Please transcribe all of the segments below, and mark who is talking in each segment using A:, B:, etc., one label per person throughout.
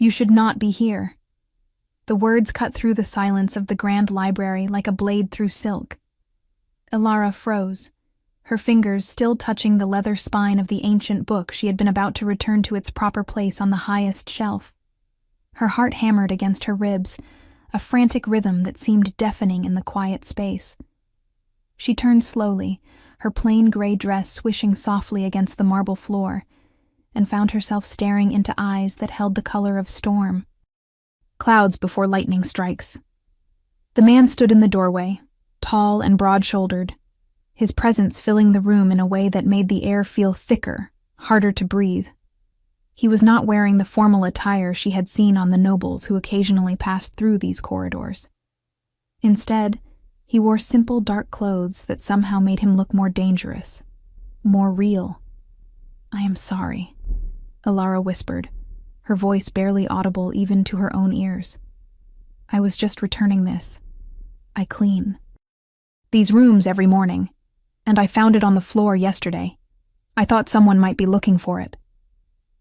A: You should not be here." The words cut through the silence of the grand library like a blade through silk. Elara froze, her fingers still touching the leather spine of the ancient book she had been about to return to its proper place on the highest shelf. Her heart hammered against her ribs, a frantic rhythm that seemed deafening in the quiet space. She turned slowly, her plain gray dress swishing softly against the marble floor, and found herself staring into eyes that held the color of storm. Clouds before lightning strikes. The man stood in the doorway, tall and broad-shouldered, his presence filling the room in a way that made the air feel thicker, harder to breathe. He was not wearing the formal attire she had seen on the nobles who occasionally passed through these corridors. Instead, he wore simple dark clothes that somehow made him look more dangerous, more real. "I am sorry," Elara whispered, her voice barely audible even to her own ears. "I was just returning this. I clean these rooms every morning, and I found it on the floor yesterday. I thought someone might be looking for it."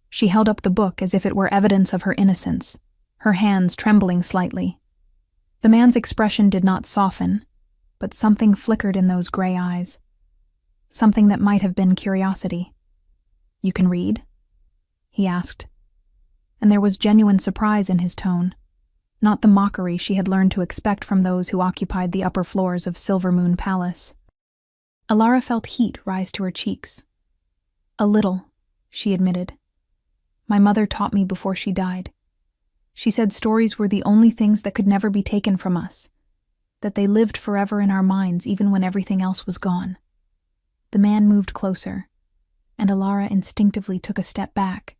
A: She held up the book as if it were evidence of her innocence, her hands trembling slightly. The man's expression did not soften, but something flickered in those gray eyes. Something that might have been curiosity. "You can read?" he asked. And there was genuine surprise in his tone, not the mockery she had learned to expect from those who occupied the upper floors of Silvermoon Palace. Elara felt heat rise to her cheeks. "A little," she admitted. "My mother taught me before she died. She said stories were the only things that could never be taken from us, that they lived forever in our minds even when everything else was gone." The man moved closer, and Elara instinctively took a step back,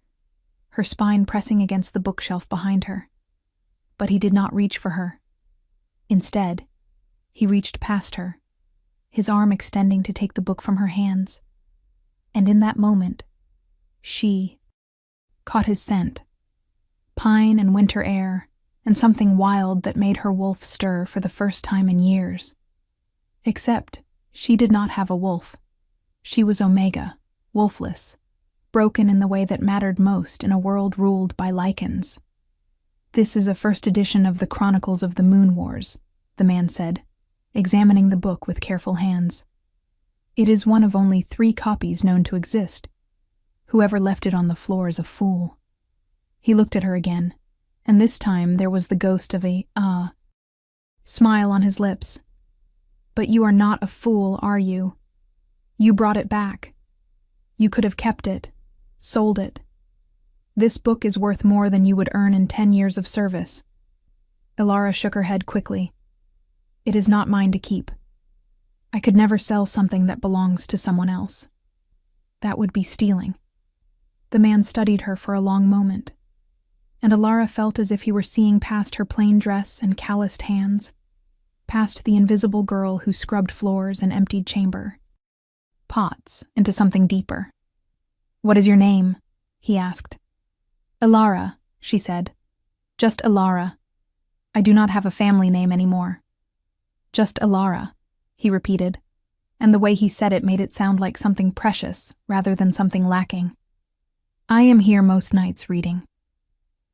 A: her spine pressing against the bookshelf behind her. But he did not reach for her. Instead, he reached past her, his arm extending to take the book from her hands. And in that moment, she caught his scent, pine and winter air, and something wild that made her wolf stir for the first time in years. Except, she did not have a wolf. She was Omega, wolfless, broken in the way that mattered most in a world ruled by lichens. "This is a first edition of the Chronicles of the Moon Wars," the man said, examining the book with careful hands. "It is one of only 3 copies known to exist. Whoever left it on the floor is a fool." He looked at her again, and this time there was the ghost of a smile on his lips. "But you are not a fool, are you? You brought it back. You could have kept it, sold it. This book is worth more than you would earn in 10 years of service." Elara shook her head quickly. "It is not mine to keep. I could never sell something that belongs to someone else. That would be stealing." The man studied her for a long moment, and Elara felt as if he were seeing past her plain dress and calloused hands, past the invisible girl who scrubbed floors and emptied pots, into something deeper. "What is your name?" he asked. "Elara," she said. "Just Elara. I do not have a family name anymore." "Just Elara," he repeated, and the way he said it made it sound like something precious rather than something lacking. "I am here most nights reading.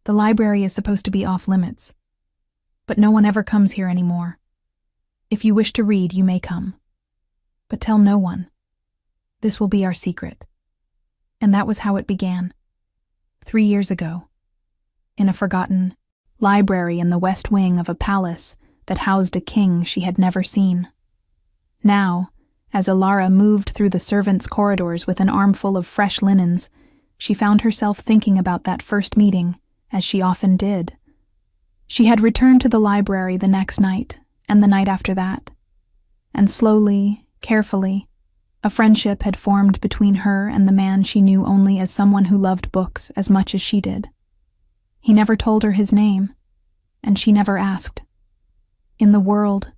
A: The library is supposed to be off limits, but no one ever comes here anymore. If you wish to read, you may come. But tell no one. This will be our secret." And that was how it began. 3 years ago, in a forgotten library in the west wing of a palace that housed a king she had never seen. Now, as Elara moved through the servants' corridors with an armful of fresh linens, she found herself thinking about that first meeting, as she often did. She had returned to the library the next night, and the night after that. And slowly, carefully, a friendship had formed between her and the man she knew only as someone who loved books as much as she did. He never told her his name, and she never asked. In the world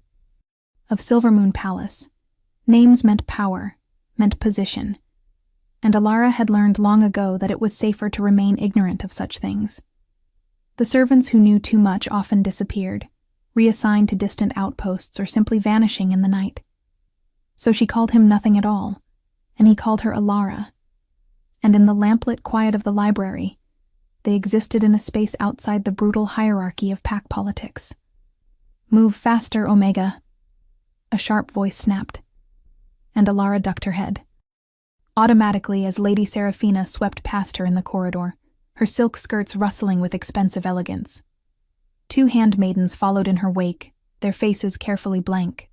A: of Silvermoon Palace, names meant power, meant position, and Elara had learned long ago that it was safer to remain ignorant of such things. The servants who knew too much often disappeared, reassigned to distant outposts or simply vanishing in the night. So she called him nothing at all, and he called her Elara. And in the lamplit quiet of the library, They existed in a space outside the brutal hierarchy of pack politics. "Move faster, Omega," a sharp voice snapped, and Alara ducked her head. Automatically, as Lady Seraphina swept past her in the corridor, her silk skirts rustling with expensive elegance. 2 handmaidens followed in her wake, their faces carefully blank.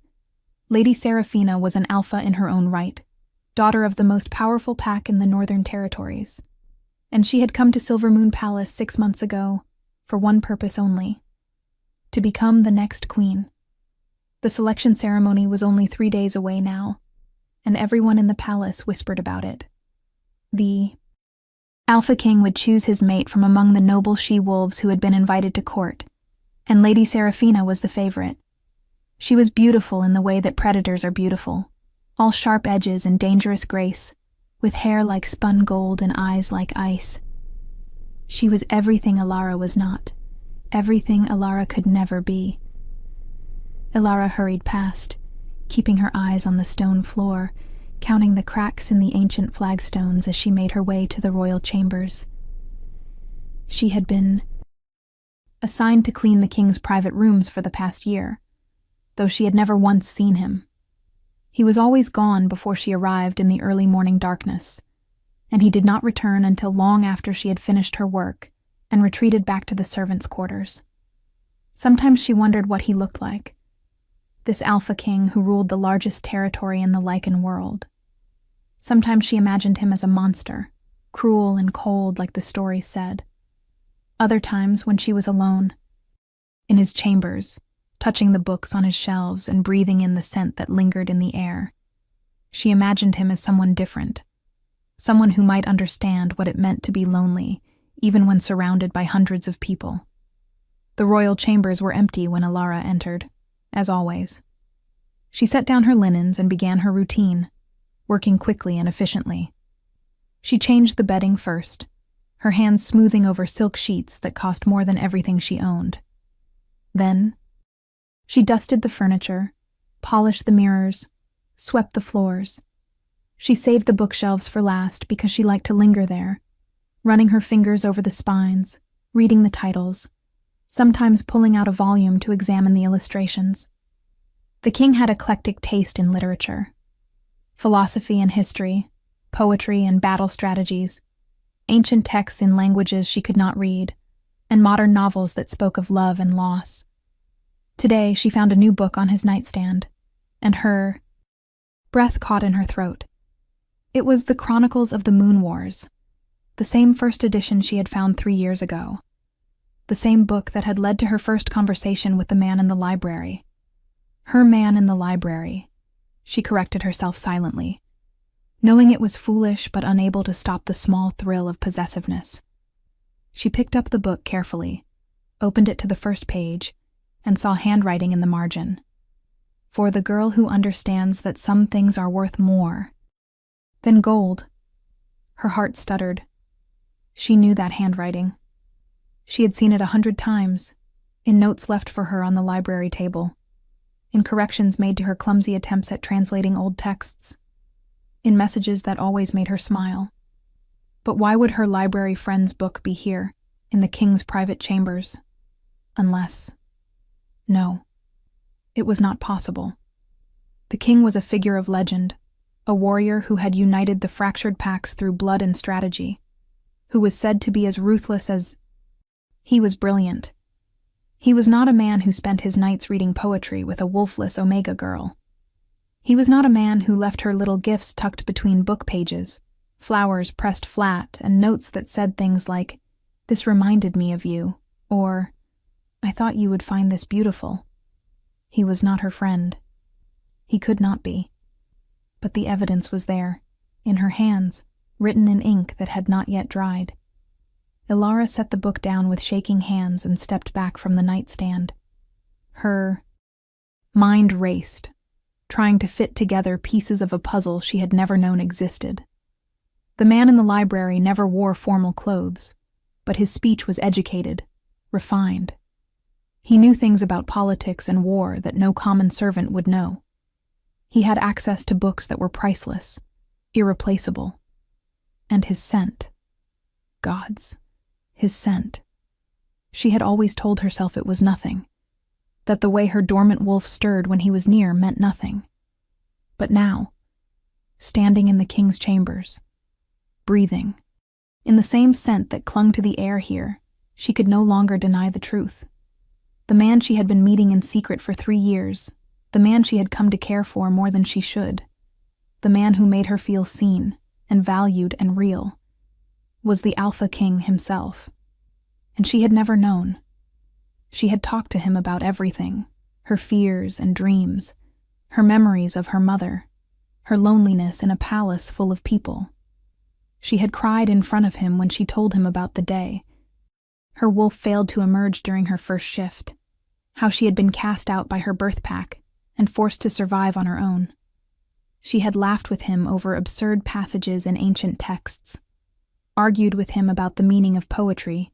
A: Lady Seraphina was an alpha in her own right, daughter of the most powerful pack in the Northern Territories. And she had come to Silvermoon Palace 6 months ago for one purpose only: to become the next queen. The selection ceremony was only 3 days away now, and everyone in the palace whispered about it. The Alpha King would choose his mate from among the noble she-wolves who had been invited to court, and Lady Seraphina was the favorite. She was beautiful in the way that predators are beautiful, all sharp edges and dangerous grace, with hair like spun gold and eyes like ice. She was everything Alara was not, everything Alara could never be. Alara hurried past, keeping her eyes on the stone floor, counting the cracks in the ancient flagstones as she made her way to the royal chambers. She had been assigned to clean the king's private rooms for the past year, though she had never once seen him. He was always gone before she arrived in the early morning darkness, and he did not return until long after she had finished her work and retreated back to the servants' quarters. Sometimes she wondered what he looked like, this Alpha King who ruled the largest territory in the Lycan world. Sometimes she imagined him as a monster, cruel and cold like the stories said. Other times, when she was alone, in his chambers, touching the books on his shelves and breathing in the scent that lingered in the air, she imagined him as someone different, someone who might understand what it meant to be lonely, even when surrounded by hundreds of people. The royal chambers were empty when Alara entered, as always. She set down her linens and began her routine, working quickly and efficiently. She changed the bedding first, her hands smoothing over silk sheets that cost more than everything she owned. Then, she dusted the furniture, polished the mirrors, swept the floors. She saved the bookshelves for last because she liked to linger there, running her fingers over the spines, reading the titles, sometimes pulling out a volume to examine the illustrations. The king had eclectic taste in literature: philosophy and history, poetry and battle strategies, ancient texts in languages she could not read, and modern novels that spoke of love and loss. Today, she found a new book on his nightstand, and her breath caught in her throat. It was The Chronicles of the Moon Wars, the same first edition she had found 3 years ago, the same book that had led to her first conversation with the man in the library. Her man in the library, she corrected herself silently, knowing it was foolish but unable to stop the small thrill of possessiveness. She picked up the book carefully, opened it to the first page, and saw handwriting in the margin. For the girl who understands that some things are worth more than gold. Her heart stuttered. She knew that handwriting. She had seen it 100 times, in notes left for her on the library table, in corrections made to her clumsy attempts at translating old texts, in messages that always made her smile. But why would her library friend's book be here, in the king's private chambers? Unless... No, it was not possible. The king was a figure of legend, a warrior who had united the fractured packs through blood and strategy, who was said to be as ruthless as... He was brilliant. He was not a man who spent his nights reading poetry with a wolfless Omega girl. He was not a man who left her little gifts tucked between book pages, flowers pressed flat, and notes that said things like, "This reminded me of you," or, "I thought you would find this beautiful." He was not her friend. He could not be. But the evidence was there, in her hands, written in ink that had not yet dried. Alara set the book down with shaking hands and stepped back from the nightstand. Her mind raced, trying to fit together pieces of a puzzle she had never known existed. The man in the library never wore formal clothes, but his speech was educated, refined. He knew things about politics and war that no common servant would know. He had access to books that were priceless, irreplaceable. And his scent. Gods. his scent. She had always told herself it was nothing, that the way her dormant wolf stirred when he was near meant nothing. But now, standing in the king's chambers, breathing, in the same scent that clung to the air here, she could no longer deny the truth. The man she had been meeting in secret for 3 years, the man she had come to care for more than she should, the man who made her feel seen and valued and real, was the Alpha King himself. And she had never known. She had talked to him about everything, her fears and dreams, her memories of her mother, her loneliness in a palace full of people. She had cried in front of him when she told him about the day her wolf failed to emerge during her first shift, how she had been cast out by her birth pack and forced to survive on her own. She had laughed with him over absurd passages in ancient texts, argued with him about the meaning of poetry,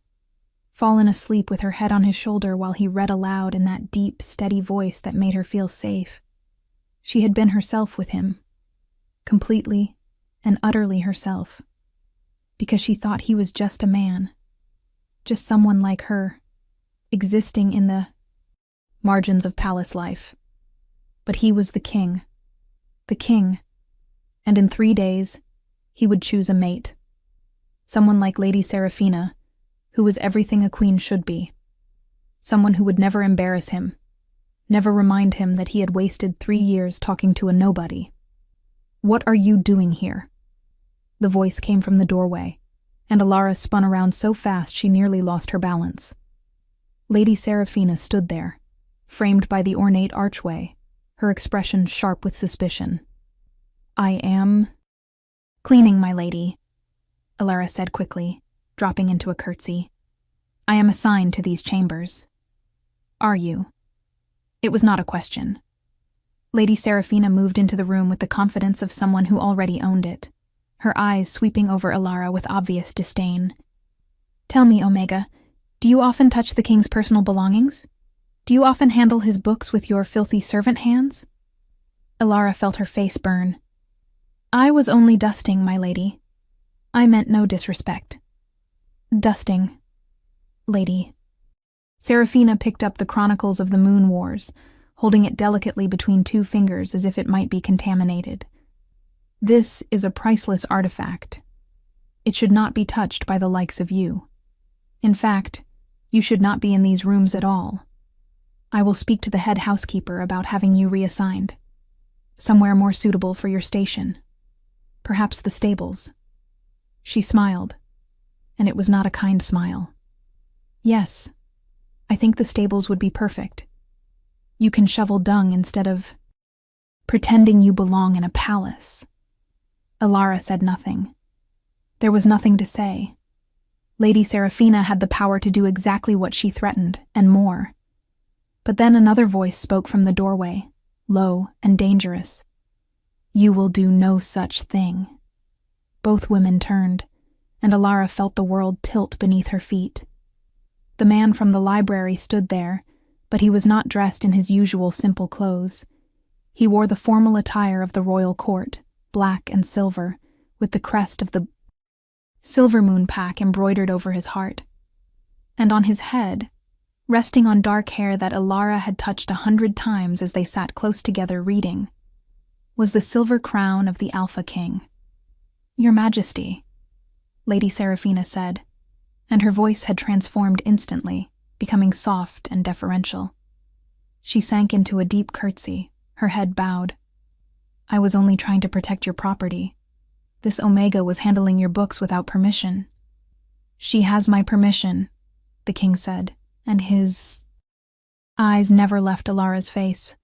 A: fallen asleep with her head on his shoulder while he read aloud in that deep, steady voice that made her feel safe. She had been herself with him, completely and utterly herself, because she thought he was just a man, just someone like her, existing in the margins of palace life. But he was the king, and in 3 days, he would choose a mate. Someone like Lady Seraphina, who was everything a queen should be. Someone who would never embarrass him, never remind him that he had wasted 3 years talking to a nobody. "What are you doing here?" The voice came from the doorway, and Alara spun around so fast she nearly lost her balance. Lady Seraphina stood there, framed by the ornate archway, her expression sharp with suspicion. "I am cleaning, my lady," Alara said quickly, dropping into a curtsy. "I am assigned to these chambers." "Are you?" It was not a question. Lady Seraphina moved into the room with the confidence of someone who already owned it, her eyes sweeping over Alara with obvious disdain. "Tell me, Omega, do you often touch the king's personal belongings? Do you often handle his books with your filthy servant hands?" Alara felt her face burn. "I was only dusting, my lady. I meant no disrespect." "Dusting, lady." Seraphina picked up the Chronicles of the Moon Wars, holding it delicately between 2 fingers as if it might be contaminated. "This is a priceless artifact. It should not be touched by the likes of you. In fact, you should not be in these rooms at all. I will speak to the head housekeeper about having you reassigned. Somewhere more suitable for your station. Perhaps the stables." She smiled, and it was not a kind smile. "Yes, I think the stables would be perfect. You can shovel dung instead of pretending you belong in a palace." Alara said nothing. There was nothing to say. Lady Seraphina had the power to do exactly what she threatened, and more. But then another voice spoke from the doorway, low and dangerous. "You will do no such thing." Both women turned, and Alara felt the world tilt beneath her feet. The man from the library stood there, but he was not dressed in his usual simple clothes. He wore the formal attire of the royal court, black and silver, with the crest of the silver moon pack embroidered over his heart. And on his head, resting on dark hair that Alara had touched 100 times as they sat close together reading, was the silver crown of the Alpha King. "Your Majesty," Lady Seraphina said, and her voice had transformed instantly, becoming soft and deferential. She sank into a deep curtsy, her head bowed. "I was only trying to protect your property. This Omega was handling your books without permission." "She has my permission," the king said, and his eyes never left Alara's face.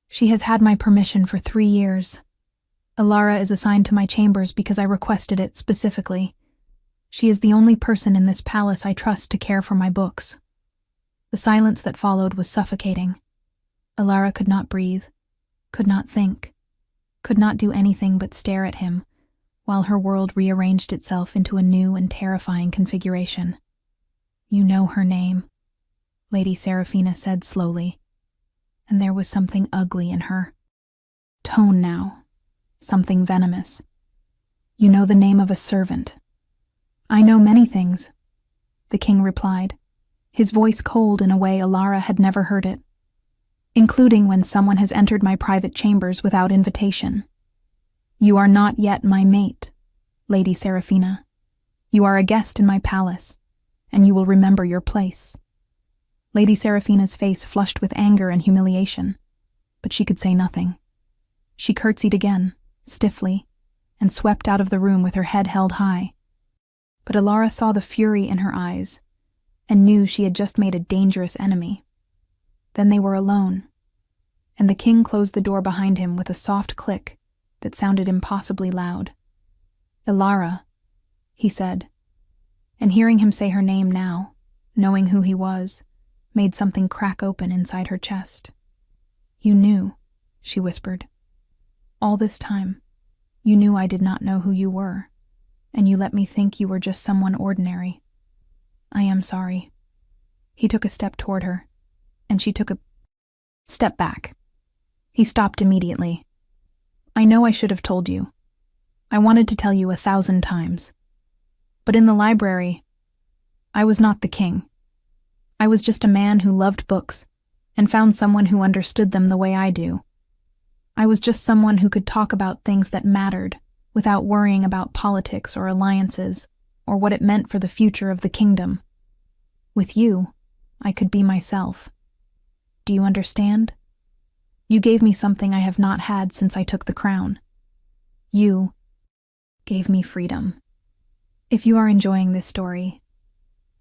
A: "She has had my permission for 3 years. Alara is assigned to my chambers because I requested it specifically. She is the only person in this palace I trust to care for my books." The silence that followed was suffocating. Alara could not breathe, could not think, could not do anything but stare at him, while her world rearranged itself into a new and terrifying configuration. "You know her name," Lady Seraphina said slowly, and there was something ugly in her tone now, something venomous. "You know the name of a servant. I know many things, the king replied, his voice cold in a way Alara had never heard it. Including when someone has entered my private chambers without invitation. You are not yet my mate, Lady Seraphina. You are a guest in my palace, and you will remember your place. Lady Seraphina's face flushed with anger and humiliation, but she could say nothing. She curtsied again, stiffly, and swept out of the room with her head held high. But Alara saw the fury in her eyes, and knew she had just made a dangerous enemy. Then they were alone, and the king closed the door behind him with a soft click that sounded impossibly loud. Alara, he said, and hearing him say her name now, knowing who he was, made something crack open inside her chest. You knew, she whispered. All this time, you knew I did not know who you were, and you let me think you were just someone ordinary. I am sorry. He took a step toward her, and she took a step back. He stopped immediately. I know I should have told you. I wanted to tell you 1,000 times. But in the library, I was not the king. I was just a man who loved books and found someone who understood them the way I do. I was just someone who could talk about things that mattered without worrying about politics or alliances or what it meant for the future of the kingdom. With you, I could be myself. Do you understand? You gave me something I have not had since I took the crown. You gave me freedom. If you are enjoying this story,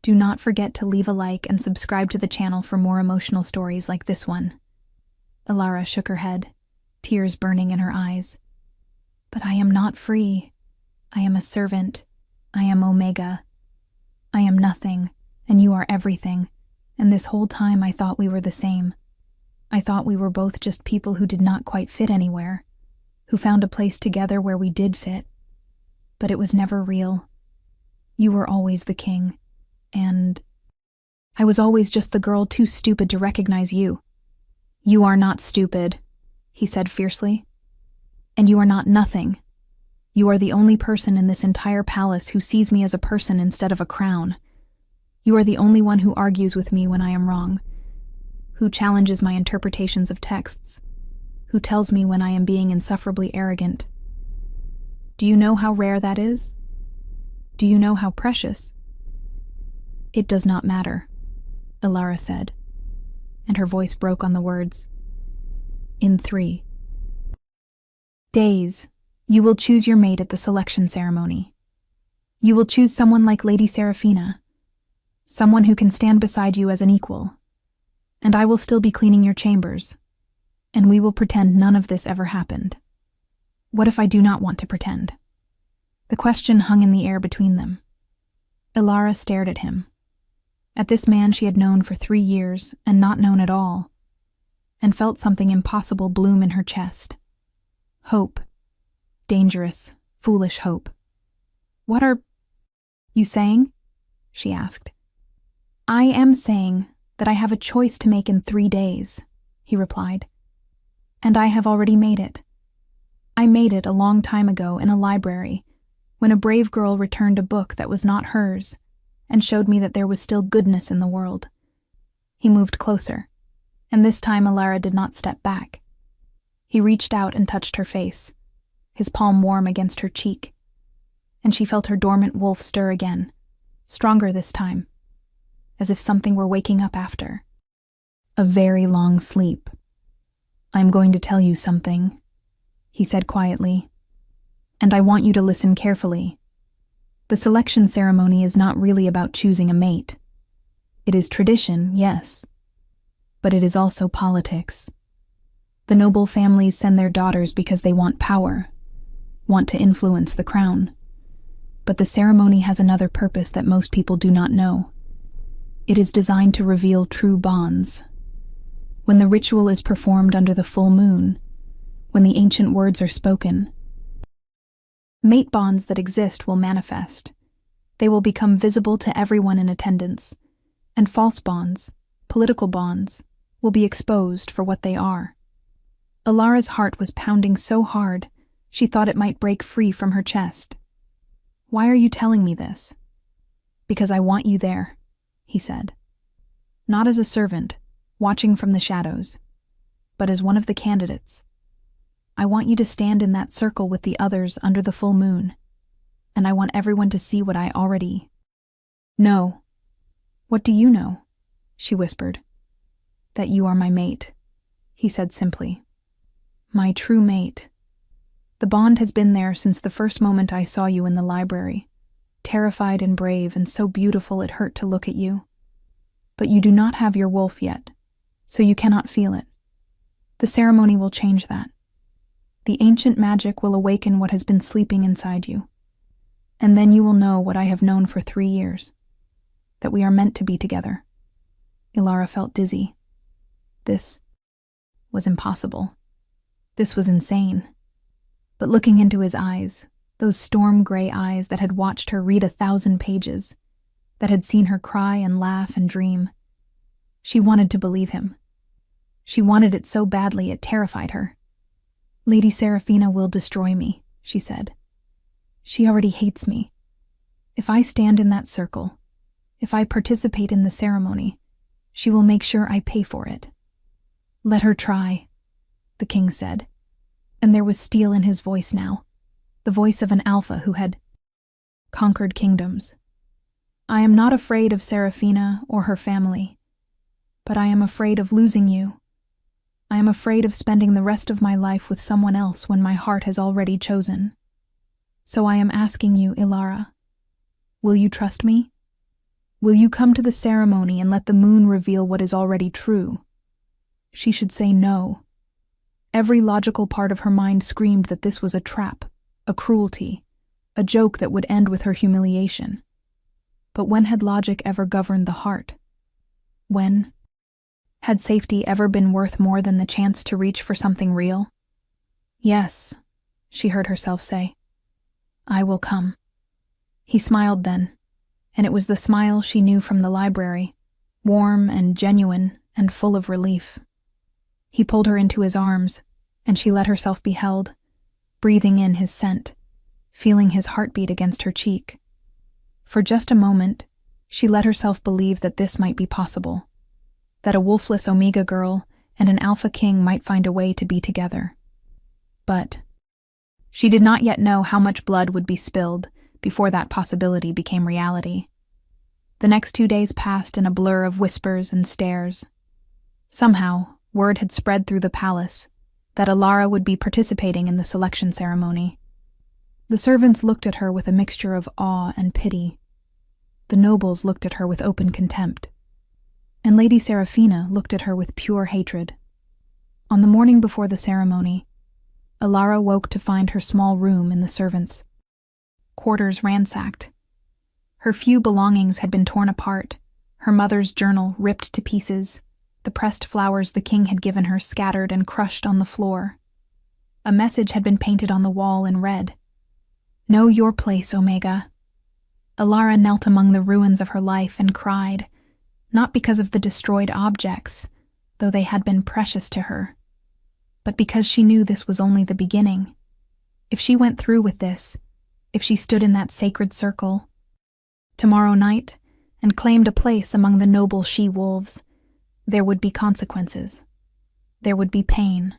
A: do not forget to leave a like and subscribe to the channel for more emotional stories like this one. Alara shook her head, tears burning in her eyes. But I am not free. I am a servant. I am Omega. I am nothing, and you are everything, and this whole time I thought we were the same. I thought we were both just people who did not quite fit anywhere, who found a place together where we did fit. But it was never real. You were always the king, and I was always just the girl too stupid to recognize you. You are not stupid, he said fiercely. And you are not nothing. You are the only person in this entire palace who sees me as a person instead of a crown. You are the only one who argues with me when I am wrong, who challenges my interpretations of texts, who tells me when I am being insufferably arrogant. Do you know how rare that is? Do you know how precious? It does not matter, Alara said, and her voice broke on the words. In 3 days, you will choose your mate at the selection ceremony. You will choose someone like Lady Seraphina, someone who can stand beside you as an equal. And I will still be cleaning your chambers, and we will pretend none of this ever happened. What if I do not want to pretend? The question hung in the air between them. Alara stared at him, at this man she had known for 3 years and not known at all, and felt something impossible bloom in her chest. Hope. Dangerous, foolish hope. What are you saying? She asked. I am saying that I have a choice to make in 3 days, he replied. And I have already made it. I made it a long time ago in a library, when a brave girl returned a book that was not hers, and showed me that there was still goodness in the world. He moved closer, and this time Alara did not step back. He reached out and touched her face, his palm warm against her cheek, and she felt her dormant wolf stir again, stronger this time, as if something were waking up after a very long sleep. I'm going to tell you something, he said quietly, and I want you to listen carefully. The selection ceremony is not really about choosing a mate. It is tradition, yes, but it is also politics. The noble families send their daughters because they want power, want to influence the crown. But the ceremony has another purpose that most people do not know. It is designed to reveal true bonds. When the ritual is performed under the full moon, when the ancient words are spoken, mate bonds that exist will manifest. They will become visible to everyone in attendance, and false bonds, political bonds, will be exposed for what they are. Alara's heart was pounding so hard, she thought it might break free from her chest. Why are you telling me this? Because I want you there. he said. Not as a servant, watching from the shadows, but as one of the candidates. I want you to stand in that circle with the others under the full moon, and I want everyone to see what I already know. What do you know? She whispered. That you are my mate, he said simply. My true mate. The bond has been there since the first moment I saw you in the library, terrified and brave and so beautiful it hurt to look at you. But you do not have your wolf yet, so you cannot feel it. The ceremony will change that. The ancient magic will awaken what has been sleeping inside you. And then you will know what I have known for 3 years, that we are meant to be together. Ilara felt dizzy. This was impossible. This was insane. But looking into his eyes, those storm-gray eyes that had watched her read 1,000 pages, that had seen her cry and laugh and dream, she wanted to believe him. She wanted it so badly it terrified her. Lady Seraphina will destroy me, she said. She already hates me. If I stand in that circle, if I participate in the ceremony, she will make sure I pay for it. Let her try, the king said, and there was steel in his voice now, the voice of an alpha who had conquered kingdoms. I am not afraid of Seraphina or her family, but I am afraid of losing you. I am afraid of spending the rest of my life with someone else when my heart has already chosen. So I am asking you, Ilara, will you trust me? Will you come to the ceremony and let the moon reveal what is already true? She should say no. Every logical part of her mind screamed that this was a trap, a cruelty, a joke that would end with her humiliation. But when had logic ever governed the heart? When? Had safety ever been worth more than the chance to reach for something real? Yes, she heard herself say. I will come. He smiled then, and it was the smile she knew from the library, warm and genuine and full of relief. He pulled her into his arms, and she let herself be held, breathing in his scent, feeling his heartbeat against her cheek. For just a moment, she let herself believe that this might be possible, that a wolfless Omega girl and an Alpha King might find a way to be together. But she did not yet know how much blood would be spilled before that possibility became reality. The next 2 days passed in a blur of whispers and stares. Somehow, word had spread through the palace that Ilara would be participating in the selection ceremony. The servants looked at her with a mixture of awe and pity. The nobles looked at her with open contempt. And Lady Seraphina looked at her with pure hatred. On the morning before the ceremony, Ilara woke to find her small room in the servants' quarters ransacked. Her few belongings had been torn apart, her mother's journal ripped to pieces, the pressed flowers the king had given her scattered and crushed on the floor. A message had been painted on the wall in red. Know your place, Omega. Ilara knelt among the ruins of her life and cried, not because of the destroyed objects, though they had been precious to her, but because she knew this was only the beginning. If she went through with this, if she stood in that sacred circle tomorrow night and claimed a place among the noble she-wolves, there would be consequences. There would be pain.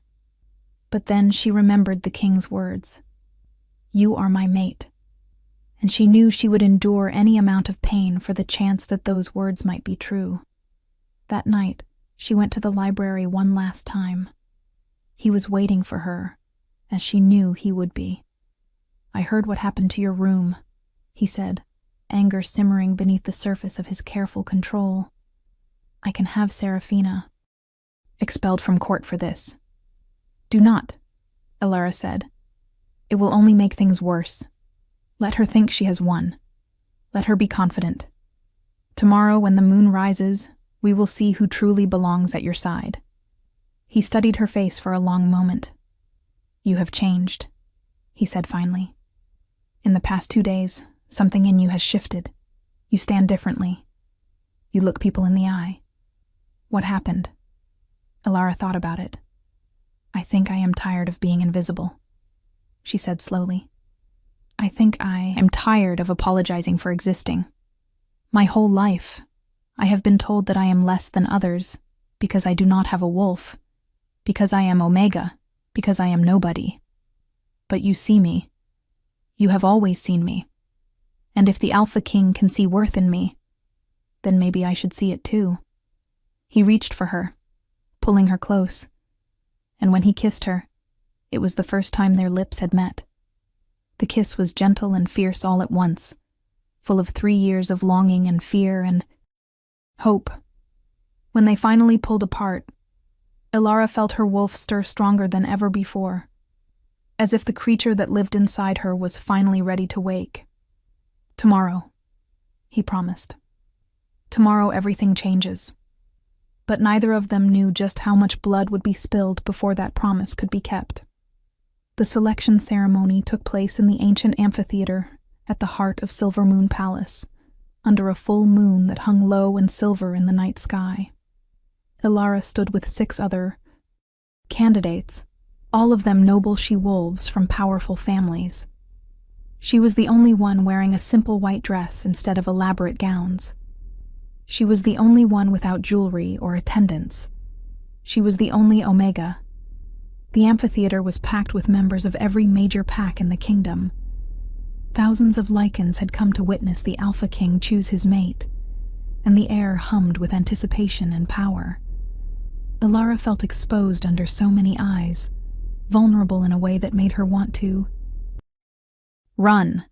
A: But then she remembered the king's words. You are my mate. And she knew she would endure any amount of pain for the chance that those words might be true. That night, she went to the library one last time. He was waiting for her, as she knew he would be. I heard what happened to your room, he said, anger simmering beneath the surface of his careful control. I can have Seraphina expelled from court for this. Do not, Ilara said. It will only make things worse. Let her think she has won. Let her be confident. Tomorrow, when the moon rises, we will see who truly belongs at your side. He studied her face for a long moment. You have changed, he said finally. In the past 2 days, something in you has shifted. You stand differently. You look people in the eye. What happened? Ilara thought about it. I think I am tired of being invisible, she said slowly. I think I am tired of apologizing for existing. My whole life, I have been told that I am less than others, because I do not have a wolf, because I am Omega, because I am nobody. But you see me. You have always seen me. And if the Alpha King can see worth in me, then maybe I should see it too. He reached for her, pulling her close, and when he kissed her, it was the first time their lips had met. The kiss was gentle and fierce all at once, full of 3 years of longing and fear and hope. When they finally pulled apart, Ilara felt her wolf stir stronger than ever before, as if the creature that lived inside her was finally ready to wake. Tomorrow, he promised. Tomorrow everything changes. But neither of them knew just how much blood would be spilled before that promise could be kept. The selection ceremony took place in the ancient amphitheater at the heart of Silver Moon Palace, under a full moon that hung low and silver in the night sky. Ilara stood with 6 other candidates, all of them noble she-wolves from powerful families. She was the only one wearing a simple white dress instead of elaborate gowns. She was the only one without jewelry or attendants. She was the only Omega. The amphitheater was packed with members of every major pack in the kingdom. Thousands of Lycans had come to witness the Alpha King choose his mate, and the air hummed with anticipation and power. Ilara felt exposed under so many eyes, vulnerable in a way that made her want to run.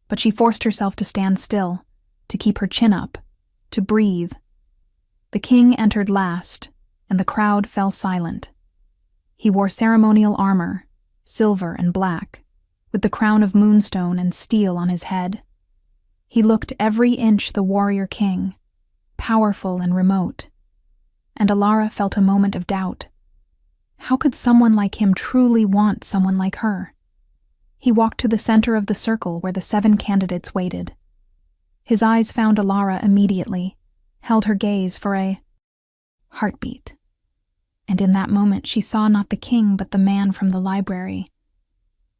A: But she forced herself to stand still, to keep her chin up, to breathe. The king entered last, and the crowd fell silent. He wore ceremonial armor, silver and black, with the crown of moonstone and steel on his head. He looked every inch the warrior king, powerful and remote. And Ilara felt a moment of doubt. How could someone like him truly want someone like her? He walked to the center of the circle where the 7 candidates waited. His eyes found Ilara immediately, held her gaze for a heartbeat. And in that moment she saw not the king but the man from the library,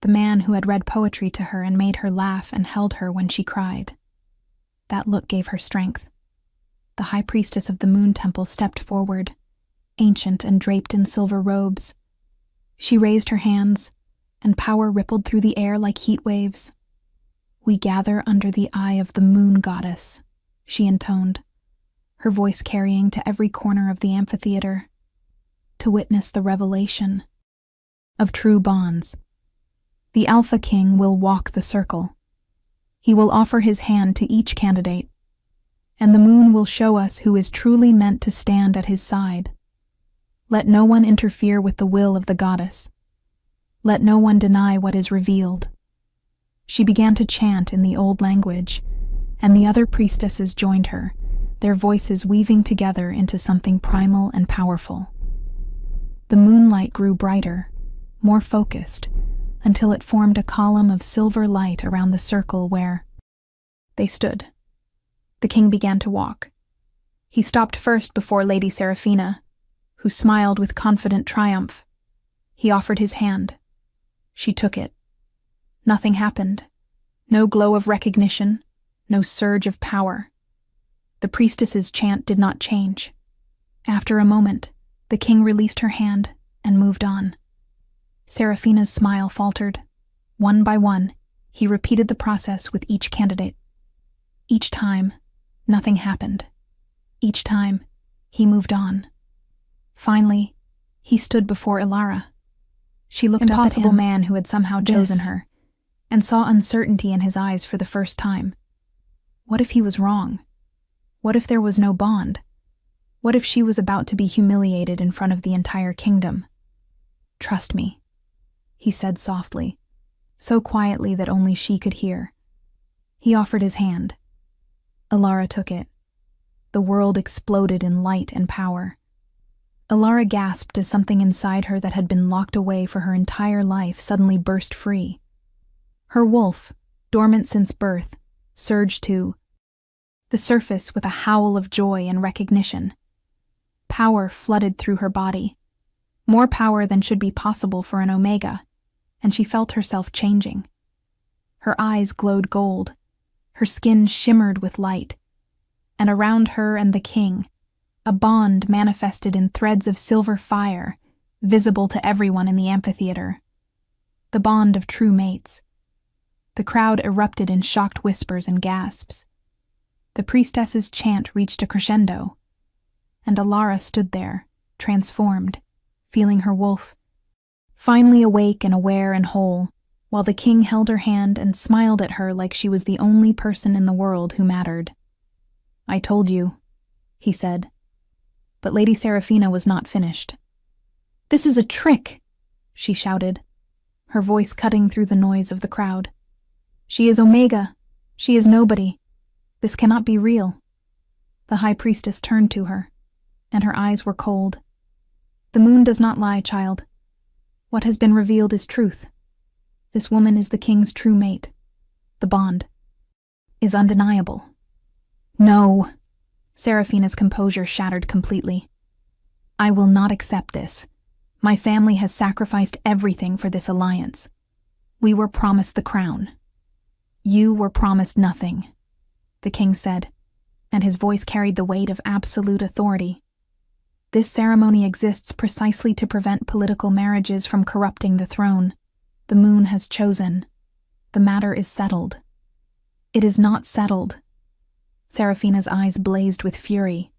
A: the man who had read poetry to her and made her laugh and held her when she cried. That look gave her strength. The high priestess of the Moon Temple stepped forward, ancient and draped in silver robes. She raised her hands, and power rippled through the air like heat waves. "We gather under the eye of the moon goddess," she intoned, her voice carrying to every corner of the amphitheater, to witness the revelation of true bonds. The Alpha King will walk the circle. He will offer his hand to each candidate, and the moon will show us who is truly meant to stand at his side. Let no one interfere with the will of the goddess. Let no one deny what is revealed. She began to chant in the old language, and the other priestesses joined her, their voices weaving together into something primal and powerful. The moonlight grew brighter, more focused, until it formed a column of silver light around the circle where they stood. The king began to walk. He stopped first before Lady Seraphina, who smiled with confident triumph. He offered his hand. She took it. Nothing happened. No glow of recognition, no surge of power. The priestess's chant did not change. After a moment, the king released her hand and moved on. Seraphina's smile faltered. One by one, he repeated the process with each candidate. Each time, nothing happened. Each time, he moved on. Finally, he stood before Ilara. She looked up at him, man who had somehow chosen her, and saw uncertainty in his eyes for the first time. What if he was wrong? What if there was no bond? What if she was about to be humiliated in front of the entire kingdom? "Trust me," he said softly, so quietly that only she could hear. He offered his hand. Ilara took it. The world exploded in light and power. Ilara gasped as something inside her that had been locked away for her entire life suddenly burst free. Her wolf, dormant since birth, surged to the surface with a howl of joy and recognition. Power flooded through her body, more power than should be possible for an Omega, and she felt herself changing. Her eyes glowed gold, her skin shimmered with light, and around her and the king, a bond manifested in threads of silver fire, visible to everyone in the amphitheater. The bond of true mates. The crowd erupted in shocked whispers and gasps. The priestess's chant reached a crescendo, and Alara stood there, transformed, feeling her wolf, finally awake and aware and whole, while the king held her hand and smiled at her like she was the only person in the world who mattered. "I told you," he said. But Lady Seraphina was not finished. "This is a trick," she shouted, her voice cutting through the noise of the crowd. "She is Omega. She is nobody. This cannot be real." The high priestess turned to her, and her eyes were cold. "The moon does not lie, child. What has been revealed is truth. This woman is the king's true mate. The bond is undeniable." "No." Seraphina's composure shattered completely. "I will not accept this. My family has sacrificed everything for this alliance. We were promised the crown. You were promised nothing," the king said, and his voice carried the weight of absolute authority. "This ceremony exists precisely to prevent political marriages from corrupting the throne. The moon has chosen. The matter is settled." "It is not settled." Seraphina's eyes blazed with fury.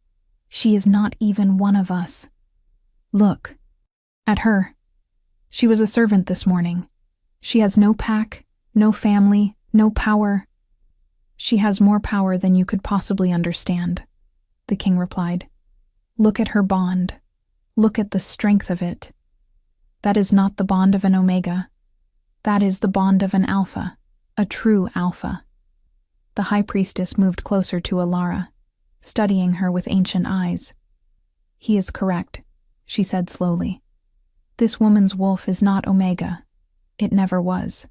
A: "She is not even one of us. Look at her. She was a servant this morning. She has no pack, no family, no power." "She has more power than you could possibly understand," the king replied. "Look at her bond. Look at the strength of it. That is not the bond of an Omega. That is the bond of an Alpha, a true Alpha." The high priestess moved closer to Alara, studying her with ancient eyes. "He is correct," she said slowly. "This woman's wolf is not Omega. It never was.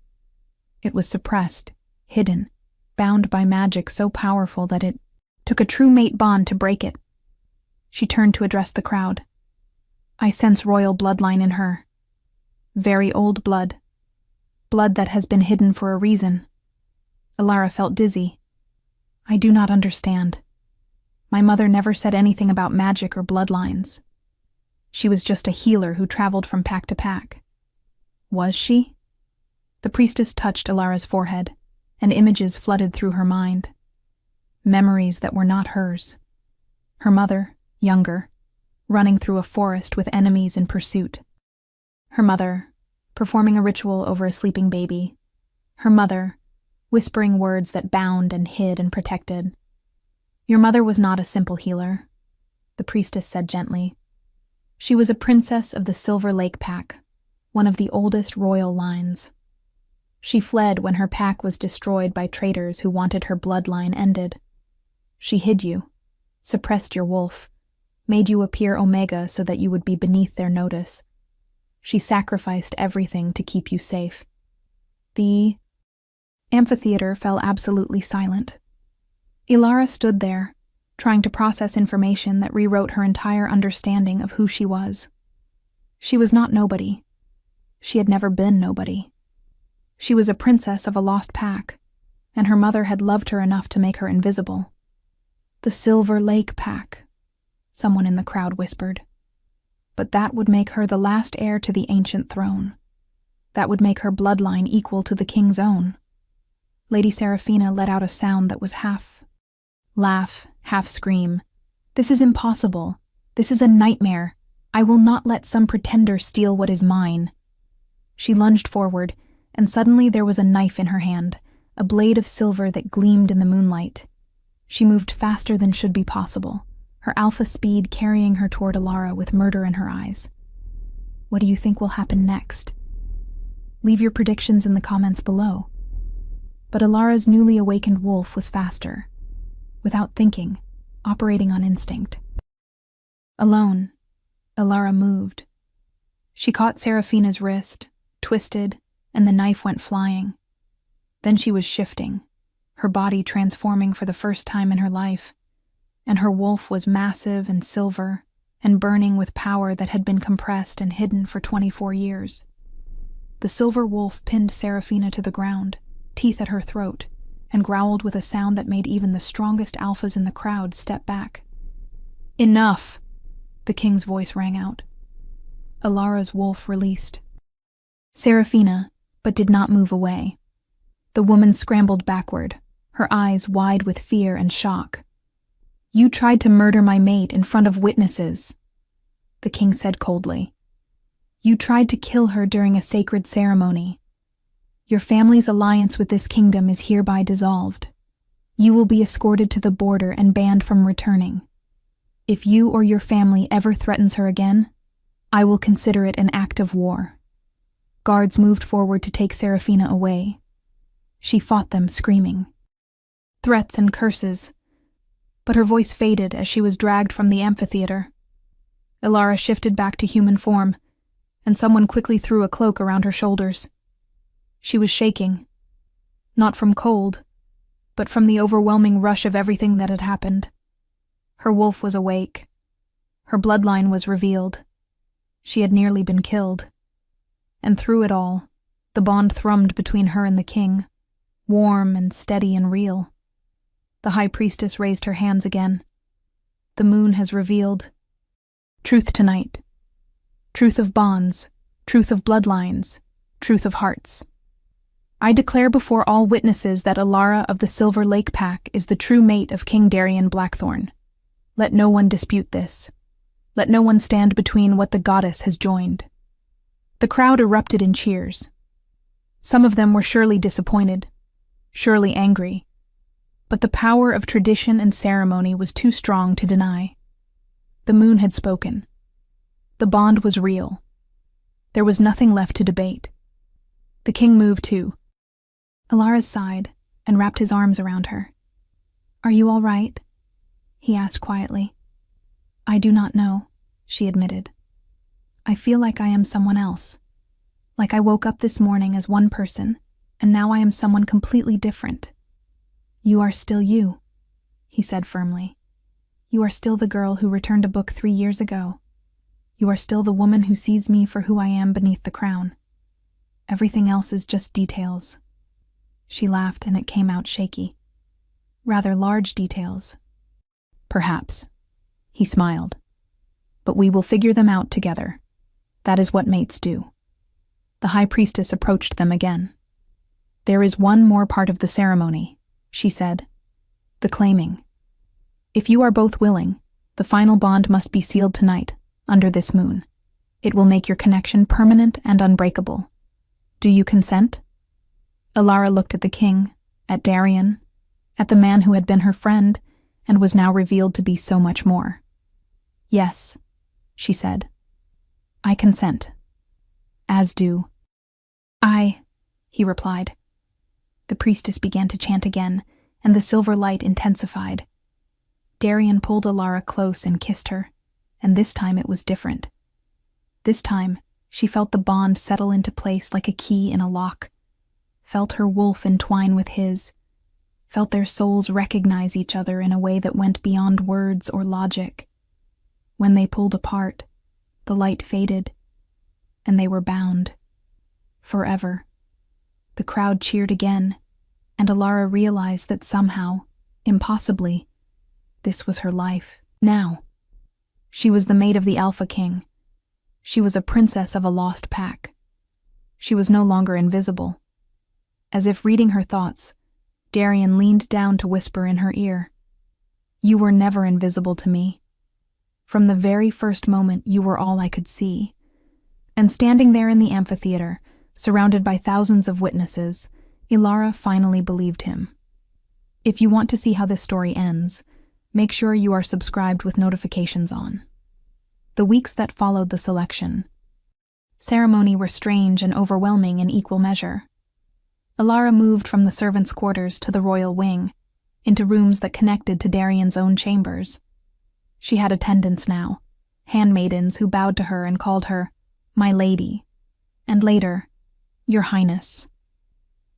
A: It was suppressed, hidden, bound by magic so powerful that it took a true mate bond to break it." She turned to address the crowd. "I sense royal bloodline in her. Very old blood. Blood that has been hidden for a reason." Alara felt dizzy. "I do not understand. My mother never said anything about magic or bloodlines. She was just a healer who traveled from pack to pack." "Was she?" The priestess touched Alara's forehead, and images flooded through her mind. Memories that were not hers. Her mother, younger, running through a forest with enemies in pursuit. Her mother, performing a ritual over a sleeping baby. Her mother, whispering words that bound and hid and protected. "Your mother was not a simple healer," the priestess said gently. "She was a princess of the Silver Lake Pack, one of the oldest royal lines. She fled when her pack was destroyed by traitors who wanted her bloodline ended. She hid you, suppressed your wolf, made you appear Omega so that you would be beneath their notice. She sacrificed everything to keep you safe." The amphitheater fell absolutely silent. Alara stood there, trying to process information that rewrote her entire understanding of who she was. She was not nobody. She had never been nobody. She was a princess of a lost pack, and her mother had loved her enough to make her invisible. "The Silver Lake Pack," someone in the crowd whispered. "But that would make her the last heir to the ancient throne. That would make her bloodline equal to the king's own." Lady Seraphina let out a sound that was half laugh, half scream. "This is impossible. This is a nightmare. I will not let some pretender steal what is mine." She lunged forward, and suddenly there was a knife in her hand, a blade of silver that gleamed in the moonlight. She moved faster than should be possible, her alpha speed carrying her toward Alara with murder in her eyes. What do you think will happen next? Leave your predictions in the comments below. But Alara's newly awakened wolf was faster, without thinking, operating on instinct. Alone, Alara moved. She caught Seraphina's wrist, twisted, and the knife went flying. Then she was shifting, her body transforming for the first time in her life, and her wolf was massive and silver and burning with power that had been compressed and hidden for 24 years. The silver wolf pinned Seraphina to the ground, teeth at her throat, and growled with a sound that made even the strongest alphas in the crowd step back. "Enough!" the king's voice rang out. Alara's wolf released. Serafina, but did not move away. The woman scrambled backward, her eyes wide with fear and shock. "You tried to murder my mate in front of witnesses," the king said coldly. "You tried to kill her during a sacred ceremony. Your family's alliance with this kingdom is hereby dissolved. You will be escorted to the border and banned from returning. If you or your family ever threatens her again, I will consider it an act of war." Guards moved forward to take Serafina away. She fought them, screaming threats and curses, but her voice faded as she was dragged from the amphitheater. Alara shifted back to human form, and someone quickly threw a cloak around her shoulders. She was shaking, not from cold, but from the overwhelming rush of everything that had happened. Her wolf was awake. Her bloodline was revealed. She had nearly been killed. And through it all, the bond thrummed between her and the king, warm and steady and real. The high priestess raised her hands again. "The moon has revealed truth tonight. Truth of bonds, truth of bloodlines, truth of hearts. I declare before all witnesses that Alara of the Silver Lake Pack is the true mate of King Darien Blackthorn. Let no one dispute this. Let no one stand between what the goddess has joined." The crowd erupted in cheers. Some of them were surely disappointed, surely angry, but the power of tradition and ceremony was too strong to deny. The moon had spoken. The bond was real. There was nothing left to debate. The king moved too. Alara sighed and wrapped his arms around her. "Are you all right?" he asked quietly. "I do not know," she admitted. "I feel like I am someone else. Like I woke up this morning as one person, and now I am someone completely different." "You are still you," he said firmly. "You are still the girl who returned a book 3 years ago. You are still the woman who sees me for who I am beneath the crown. Everything else is just details." She laughed and it came out shaky. "Rather large details." "Perhaps," he smiled. "But we will figure them out together. That is what mates do." The high priestess approached them again. "There is one more part of the ceremony," she said. "The claiming. If you are both willing, the final bond must be sealed tonight, under this moon. It will make your connection permanent and unbreakable. Do you consent?" Alara looked at the king, at Darien, at the man who had been her friend and was now revealed to be so much more. "Yes," she said. "I consent. As do." He replied. The priestess began to chant again, and the silver light intensified. Darien pulled Alara close and kissed her, and this time it was different. This time, she felt the bond settle into place like a key in a lock, felt her wolf entwine with his, felt their souls recognize each other in a way that went beyond words or logic. When they pulled apart, the light faded, and they were bound. Forever. The crowd cheered again, and Alara realized that somehow, impossibly, this was her life. Now. She was the maid of the Alpha King. She was a princess of a lost pack. She was no longer invisible. As if reading her thoughts, Darien leaned down to whisper in her ear, "You were never invisible to me. From the very first moment, you were all I could see." And standing there in the amphitheater, surrounded by thousands of witnesses, Alara finally believed him. If you want to see how this story ends, make sure you are subscribed with notifications on. The weeks that followed the selection ceremony were strange and overwhelming in equal measure. Alara moved from the servants' quarters to the royal wing, into rooms that connected to Darien's own chambers. She had attendants now, handmaidens who bowed to her and called her "my lady," and later, "Your Highness."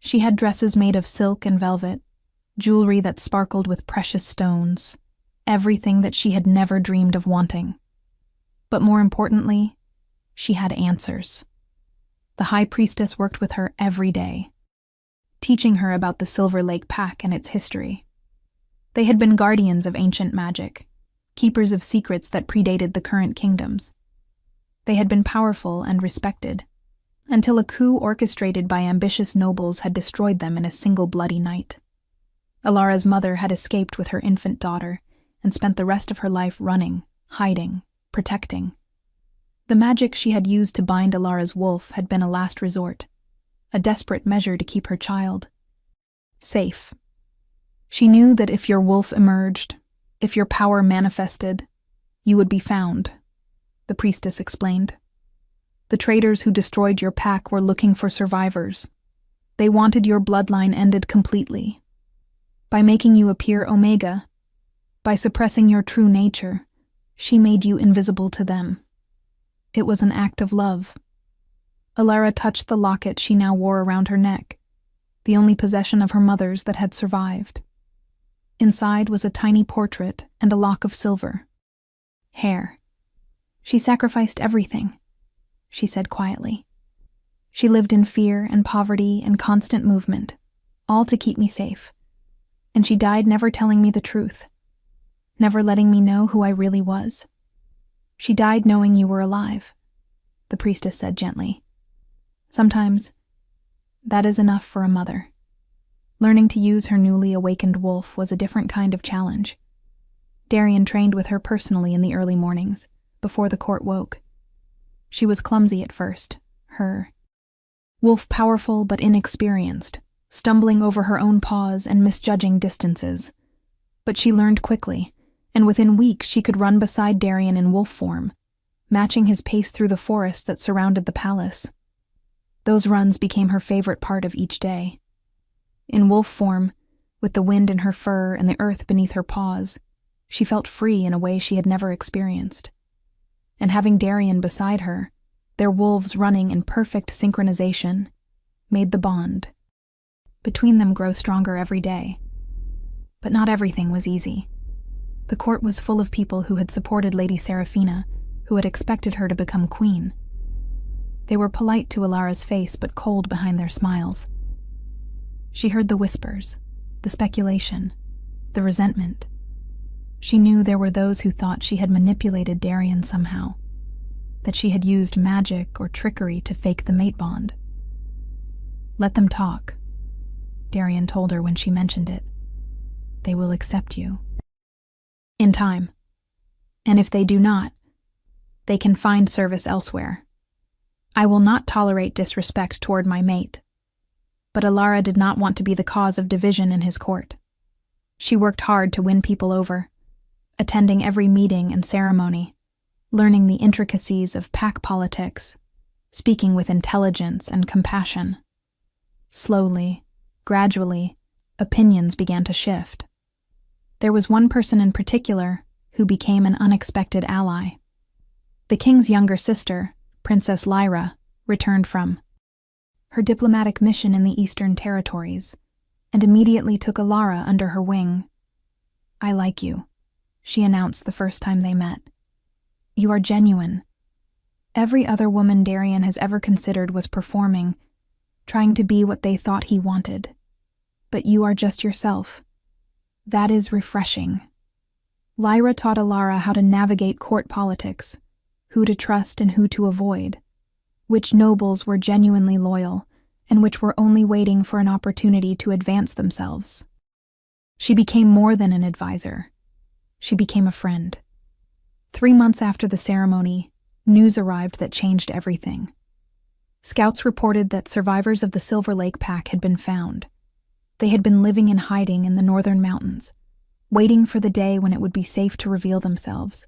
A: She had dresses made of silk and velvet, jewelry that sparkled with precious stones, everything that she had never dreamed of wanting. But more importantly, she had answers. The high priestess worked with her every day. teaching her about the Silver Lake Pack and its history. They had been guardians of ancient magic, keepers of secrets that predated the current kingdoms. They had been powerful and respected, until a coup orchestrated by ambitious nobles had destroyed them in a single bloody night. Alara's mother had escaped with her infant daughter and spent the rest of her life running, hiding, protecting. The magic she had used to bind Alara's wolf had been a last resort, a desperate measure to keep her child safe. She knew that if your wolf emerged, if your power manifested, you would be found, the priestess explained. The traitors who destroyed your pack were looking for survivors. They wanted your bloodline ended completely. By making you appear Omega, by suppressing your true nature, she made you invisible to them. It was an act of love. Alara touched the locket she now wore around her neck, the only possession of her mother's that had survived. Inside was a tiny portrait and a lock of silver. Hair. She sacrificed everything, she said quietly. She lived in fear and poverty and constant movement, all to keep me safe. And she died never telling me the truth, never letting me know who I really was. She died knowing you were alive, the priestess said gently. Sometimes, that is enough for a mother. Learning to use her newly awakened wolf was a different kind of challenge. Darian trained with her personally in the early mornings, before the court woke. She was clumsy at first, her wolf powerful but inexperienced, stumbling over her own paws and misjudging distances. But she learned quickly, and within weeks she could run beside Darian in wolf form, matching his pace through the forest that surrounded the palace. Those runs became her favorite part of each day. In wolf form, with the wind in her fur and the earth beneath her paws, she felt free in a way she had never experienced. And having Darian beside her, their wolves running in perfect synchronization, made the bond between them grow stronger every day. But not everything was easy. The court was full of people who had supported Lady Seraphina, who had expected her to become queen. They were polite to Alara's face but cold behind their smiles. She heard the whispers, the speculation, the resentment. She knew there were those who thought she had manipulated Darian somehow, that she had used magic or trickery to fake the mate bond. Let them talk, Darian told her when she mentioned it. They will accept you. In time. And if they do not, they can find service elsewhere. I will not tolerate disrespect toward my mate. But Alara did not want to be the cause of division in his court. She worked hard to win people over, attending every meeting and ceremony, learning the intricacies of pack politics, speaking with intelligence and compassion. Slowly, gradually, opinions began to shift. There was one person in particular who became an unexpected ally. The king's younger sister, Princess Lyra, returned from her diplomatic mission in the Eastern Territories, and immediately took Alara under her wing. I like you, she announced the first time they met. You are genuine. Every other woman Darian has ever considered was performing, trying to be what they thought he wanted. But you are just yourself. That is refreshing. Lyra taught Alara how to navigate court politics, who to trust and who to avoid, which nobles were genuinely loyal, and which were only waiting for an opportunity to advance themselves. She became more than an advisor. She became a friend. 3 months after the ceremony, news arrived that changed everything. Scouts reported that survivors of the Silver Lake Pack had been found. They had been living in hiding in the northern mountains, waiting for the day when it would be safe to reveal themselves,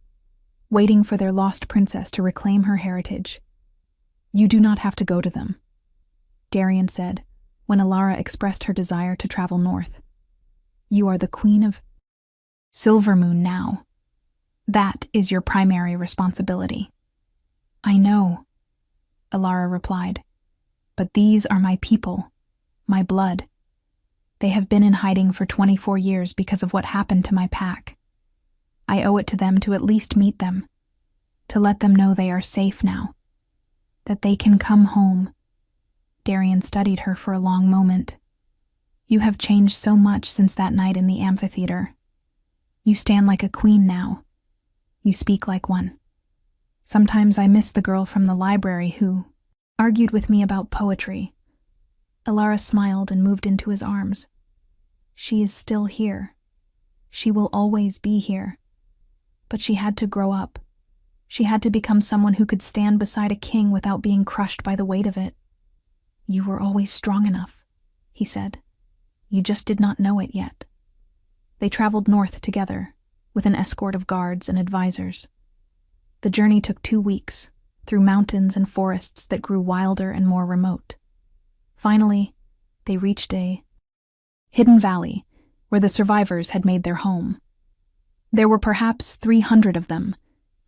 A: waiting for their lost princess to reclaim her heritage. You do not have to go to them, Darian said, when Alara expressed her desire to travel north. You are the queen of Silvermoon now. That is your primary responsibility. I know, Alara replied, but these are my people, my blood. They have been in hiding for 24 years because of what happened to my pack. I owe it to them to at least meet them, to let them know they are safe now, that they can come home. Darian studied her for a long moment. You have changed so much since that night in the amphitheater. You stand like a queen now. You speak like one. Sometimes I miss the girl from the library who argued with me about poetry." Alara smiled and moved into his arms. "She is still here. She will always be here. But she had to grow up. She had to become someone who could stand beside a king without being crushed by the weight of it." "You were always strong enough," he said. "You just did not know it yet." They traveled north together, with an escort of guards and advisors. The journey took 2 weeks, through mountains and forests that grew wilder and more remote. Finally, they reached a hidden valley where the survivors had made their home. There were perhaps 300 of them,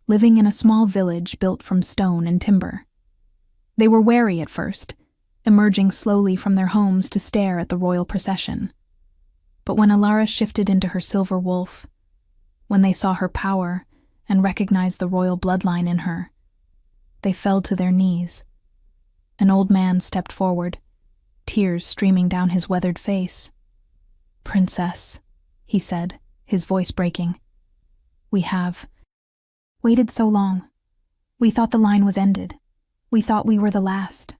A: living in a small village built from stone and timber. They were wary at first, emerging slowly from their homes to stare at the royal procession. But when Alara shifted into her silver wolf, when they saw her power and recognized the royal bloodline in her, they fell to their knees. An old man stepped forward, tears streaming down his weathered face. "Princess," he said, his voice breaking, "we have waited so long. We thought the line was ended. We thought we were the last."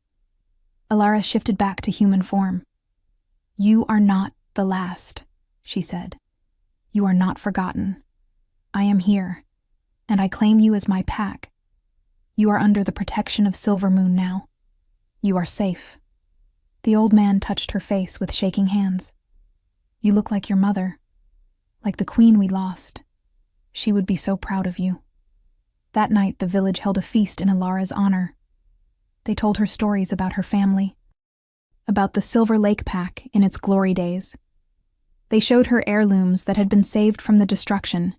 A: Alara shifted back to human form. "You are not the last," she said. "You are not forgotten. I am here, and I claim you as my pack. You are under the protection of Silvermoon now. You are safe." The old man touched her face with shaking hands. "You look like your mother, like the queen we lost. She would be so proud of you." That night, the village held a feast in Alara's honor. They told her stories about her family, about the Silver Lake Pack in its glory days. They showed her heirlooms that had been saved from the destruction,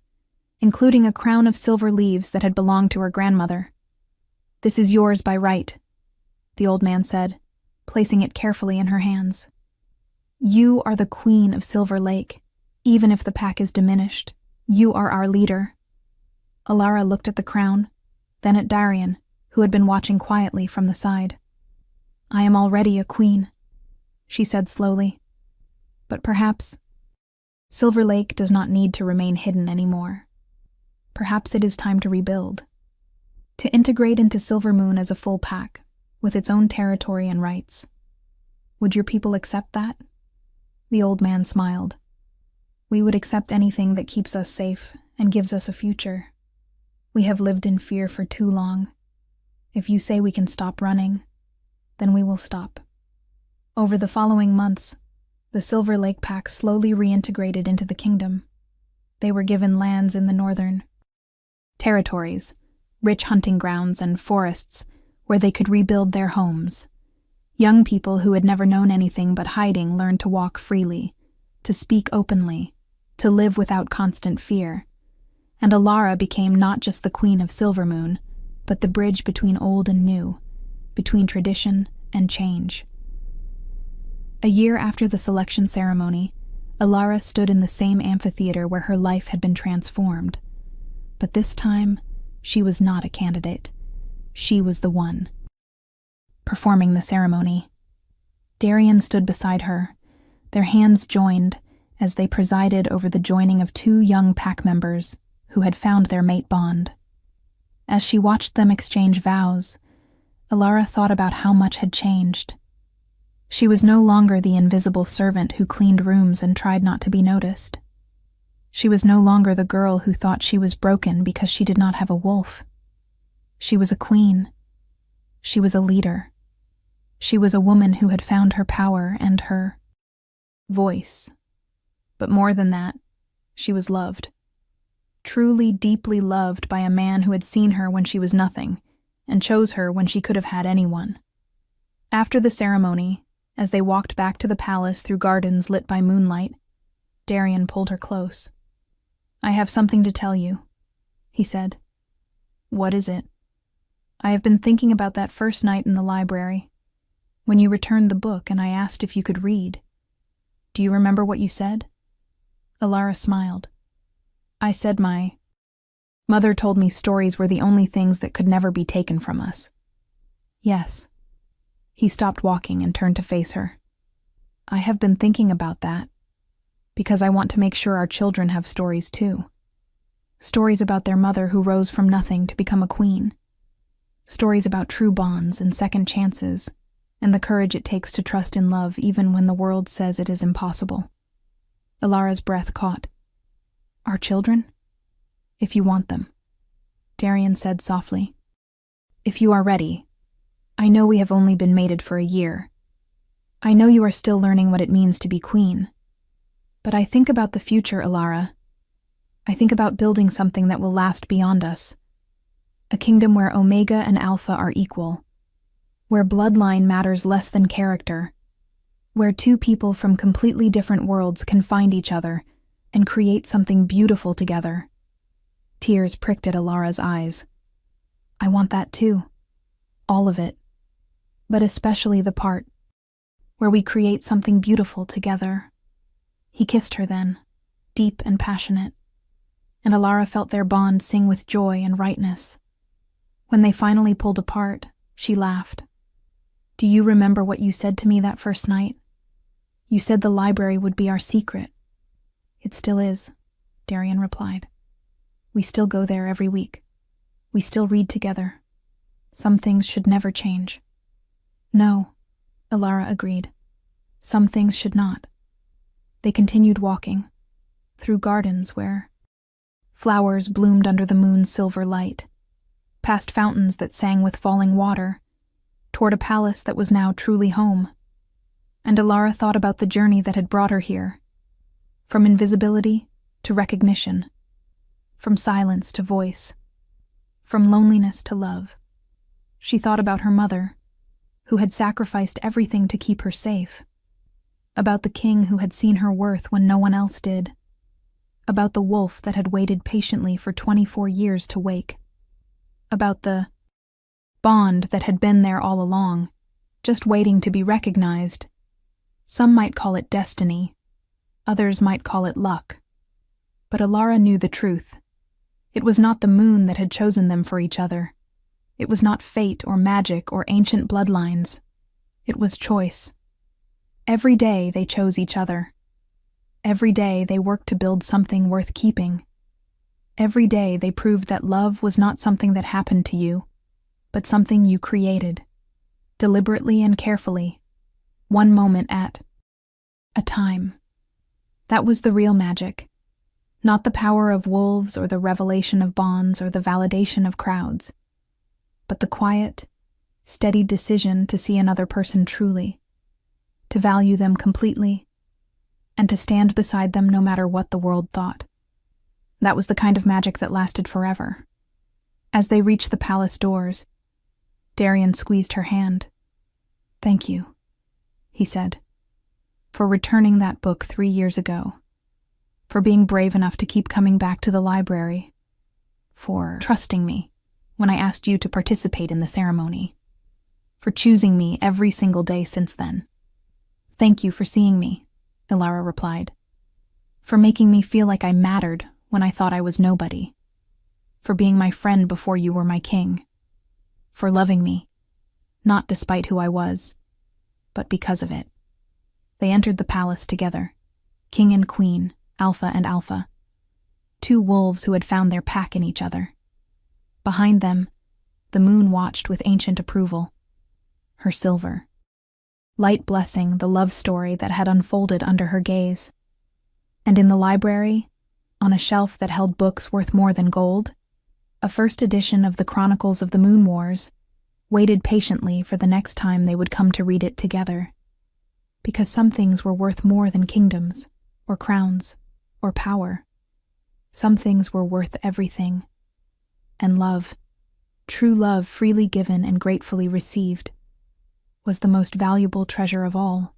A: including a crown of silver leaves that had belonged to her grandmother. "This is yours by right," the old man said, placing it carefully in her hands. "You are the queen of Silver Lake, even if the pack is diminished. You are our leader." Alara looked at the crown, then at Darian, who had been watching quietly from the side. "I am already a queen," she said slowly. "But perhaps Silver Lake does not need to remain hidden anymore. Perhaps it is time to rebuild, to integrate into Silvermoon as a full pack, with its own territory and rights. Would your people accept that?" The old man smiled. "We would accept anything that keeps us safe and gives us a future. We have lived in fear for too long. If you say we can stop running, then we will stop." Over the following months, the Silver Lake Pack slowly reintegrated into the kingdom. They were given lands in the northern territories, rich hunting grounds and forests where they could rebuild their homes. Young people who had never known anything but hiding learned to walk freely, to speak openly, to live without constant fear. And Alara became not just the queen of Silvermoon, but the bridge between old and new, between tradition and change. A year after the selection ceremony, Alara stood in the same amphitheater where her life had been transformed. But this time, she was not a candidate. She was the one performing the ceremony. Darian stood beside her, their hands joined as they presided over the joining of 2 young pack members who had found their mate bond. As she watched them exchange vows, Alara thought about how much had changed. She was no longer the invisible servant who cleaned rooms and tried not to be noticed. She was no longer the girl who thought she was broken because she did not have a wolf. She was a queen. She was a leader. She was a woman who had found her power and her voice. But more than that, she was loved. Truly, deeply loved by a man who had seen her when she was nothing, and chose her when she could have had anyone. After the ceremony, as they walked back to the palace through gardens lit by moonlight, Darian pulled her close. "I have something to tell you," he said. "What is it?" "I have been thinking about that first night in the library, when you returned the book and I asked if you could read. Do you remember what you said?" Alara smiled. "I said my mother told me stories were the only things that could never be taken from us." "Yes." He stopped walking and turned to face her. I have been thinking about that, because I want to make sure our children have stories too. Stories about their mother who rose from nothing to become a queen. Stories about true bonds and second chances, and the courage it takes to trust in love even when the world says it is impossible. Ilara's breath caught. Our children? If you want them, Darian said softly. If you are ready. I know we have only been mated for a year. I know you are still learning what it means to be queen. But I think about the future, Ilara. I think about building something that will last beyond us. A kingdom where Omega and Alpha are equal. Where bloodline matters less than character. Where two people from completely different worlds can find each other and create something beautiful together. Tears pricked at Ilara's eyes. I want that too. All of it. But especially the part where we create something beautiful together. He kissed her then, deep and passionate, and Ilara felt their bond sing with joy and rightness. When they finally pulled apart, she laughed. Do you remember what you said to me that first night? You said the library would be our secret. It still is, Darian replied. We still go there every week. We still read together. Some things should never change. No, Ilara agreed. Some things should not. They continued walking, through gardens where flowers bloomed under the moon's silver light, past fountains that sang with falling water, toward a palace that was now truly home. And Ilara thought about the journey that had brought her here, from invisibility to recognition, from silence to voice, from loneliness to love. She thought about her mother, who had sacrificed everything to keep her safe, about the king who had seen her worth when no one else did, about the wolf that had waited patiently for 24 years to wake, about the bond that had been there all along, just waiting to be recognized. Some might call it destiny, others might call it luck. But Ilara knew the truth. It was not the moon that had chosen them for each other. It was not fate or magic or ancient bloodlines. It was choice. Every day they chose each other. Every day they worked to build something worth keeping. Every day they proved that love was not something that happened to you, but something you created, deliberately and carefully, one moment at a time. That was the real magic, not the power of wolves or the revelation of bonds or the validation of crowds, but the quiet, steady decision to see another person truly, to value them completely, and to stand beside them no matter what the world thought. That was the kind of magic that lasted forever. As they reached the palace doors, Darian squeezed her hand. Thank you, he said, for returning that book 3 years ago, for being brave enough to keep coming back to the library, for trusting me when I asked you to participate in the ceremony, for choosing me every single day since then. Thank you for seeing me, Ilara replied, for making me feel like I mattered when I thought I was nobody, for being my friend before you were my king, for loving me, not despite who I was, but because of it. They entered the palace together, king and queen, Alpha and Alpha, two wolves who had found their pack in each other. Behind them, the moon watched with ancient approval, her silver light blessing the love story that had unfolded under her gaze. And in the library, on a shelf that held books worth more than gold, a first edition of the Chronicles of the Moon Wars waited patiently for the next time they would come to read it together. Because some things were worth more than kingdoms, or crowns, or power. Some things were worth everything. And love, true love freely given and gratefully received, was the most valuable treasure of all.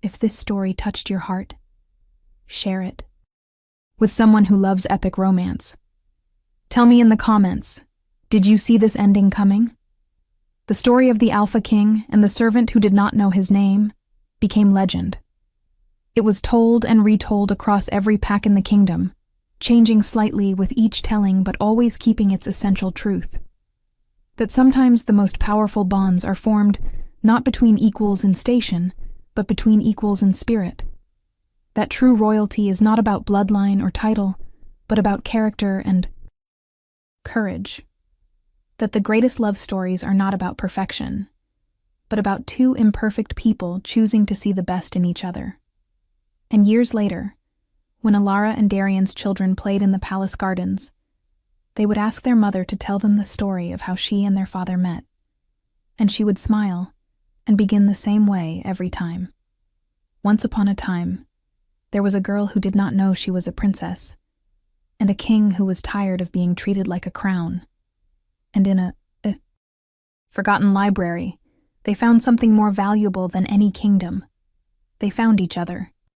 A: If this story touched your heart, share it with someone who loves epic romance. Tell me in the comments, did you see this ending coming? The story of the Alpha King and the servant who did not know his name became legend. It was told and retold across every pack in the kingdom, changing slightly with each telling but always keeping its essential truth. That sometimes the most powerful bonds are formed not between equals in station, but between equals in spirit. That true royalty is not about bloodline or title, but about character and courage. That the greatest love stories are not about perfection, but about two imperfect people choosing to see the best in each other. And years later, when Alara and Darian's children played in the palace gardens, they would ask their mother to tell them the story of how she and their father met, and she would smile and begin the same way every time. Once upon a time, there was a girl who did not know she was a princess, and a king who was tired of being treated like a crown. And in a forgotten library, they found something more valuable than any kingdom. They found each other.